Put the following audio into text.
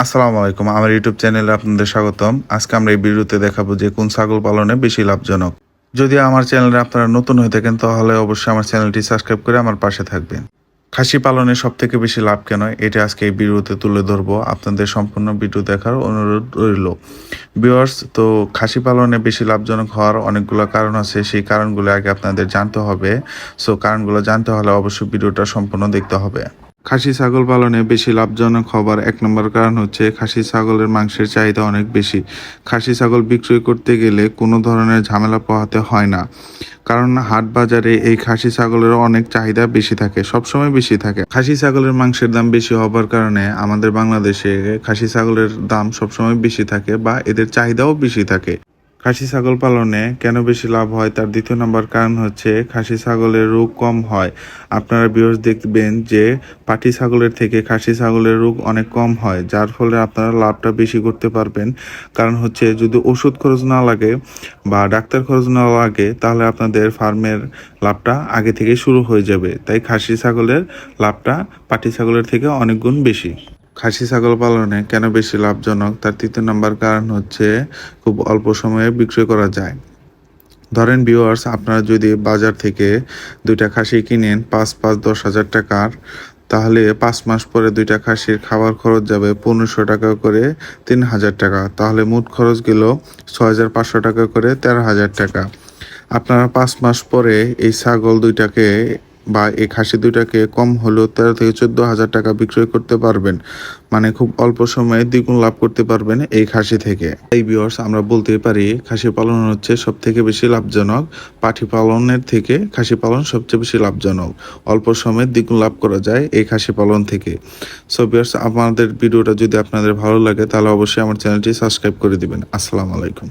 আসসালামু আলাইকুম। আমার ইউটিউব চ্যানেলে আপনাদের স্বাগতম। আজকে আমরা এই ভিডিওতে দেখাবো যে কোন ছাগল পালনে বেশি লাভজনক। যদি আমার চ্যানেলে আপনারা নতুন হয়ে থাকেন তাহলে অবশ্যই আমার চ্যানেলটি সাবস্ক্রাইব করে আমার পাশে থাকবেন। খাসি পালনে সবথেকে বেশি লাভ কেন এটা আজকে এই ভিডিওতে তুলে ধরবো। আপনাদের সম্পূর্ণ ভিডিও দেখার অনুরোধ রইল। ভিউয়ার্স, তো খাসি পালনে বেশি লাভজনক হওয়ার অনেকগুলো কারণ আছে। সেই কারণগুলো আগে আপনাদের জানতে হবে। সো কারণগুলো জানতে হলে অবশ্যই ভিডিওটা সম্পূর্ণ দেখতে হবে। খাসি ছাগল পালনে বেশি লাভজনক হবার এক নম্বর কারণ হচ্ছে খাসি ছাগলের মাংসের চাহিদা অনেক বেশি। খাসি ছাগল বিক্রয় করতে গেলে কোনো ধরনের ঝামেলা পোহাতে হয় না, কারণ হাট বাজারে এই খাসি ছাগলের অনেক চাহিদা বেশি থাকে, সবসময় বেশি থাকে। খাসি ছাগলের মাংসের দাম বেশি হবার কারণে আমাদের বাংলাদেশে খাসি ছাগলের দাম সবসময় বেশি থাকে বা এদের চাহিদাও বেশি থাকে। খাসি ছাগল পালনে কেন বেশি লাভ হয় তার দ্বিতীয় নম্বর কারণ হচ্ছে খাসি ছাগলের রোগ কম হয়। আপনারা ভিউয়ার্স দেখবেন যে পাটি ছাগলের থেকে খাসি ছাগলের রোগ অনেক কম হয়, যার ফলে আপনারা লাভটা বেশি করতে পারবেন। কারণ হচ্ছে যদি ওষুধ খরচ না লাগে বা ডাক্তার খরচ না লাগে তাহলে আপনাদের ফার্মের লাভটা আগে থেকে শুরু হয়ে যাবে। তাই খাসি ছাগলের লাভটা পাটি ছাগলের থেকে অনেক গুণ বেশি। খাসি ছাগল পালনে কেন বেশি লাভজনক তার তৃতীয় নম্বর কারণ হচ্ছে খুব অল্প সময়ে বিক্রয় করা যায়। ধরেন ভিউয়ার্স, আপনারা যদি বাজার থেকে দুইটা খাসি কিনেন 5-10 হাজার টাকার, তাহলে 5 মাস পরে দুইটা খাসির খাবার খরচ যাবে 1500 টাকা করে 3000 টাকা, তাহলে মোট খরচ গেল 6500 টাকা করে 13,000 টাকা। আপনারা 5 মাস পরে এই ছাগল দুইটাকে বা এই খাসি দুইটাকে কম হলেও 13 থেকে 14 হাজার টাকা বিক্রয় করতে পারবেন। মানে খুব অল্প সময়ে দ্বিগুণ লাভ করতে পারবেন এই খাসি থেকে। এই ভিউয়ার্স, আমরা বলতে পারি খাসি পালন হচ্ছে সব থেকে বেশি লাভজনক। পাঠি পালনের থেকে খাসি পালন সবচেয়ে বেশি লাভজনক। অল্প সময়ে দ্বিগুণ লাভ করা যায় এই খাসি পালন থেকে। সো ভিউয়ার্স, আমাদের ভিডিওটা যদি আপনাদের ভালো লাগে তাহলে অবশ্যই আমার চ্যানেলটি সাবস্ক্রাইব করে দিবেন। আসসালামু আলাইকুম।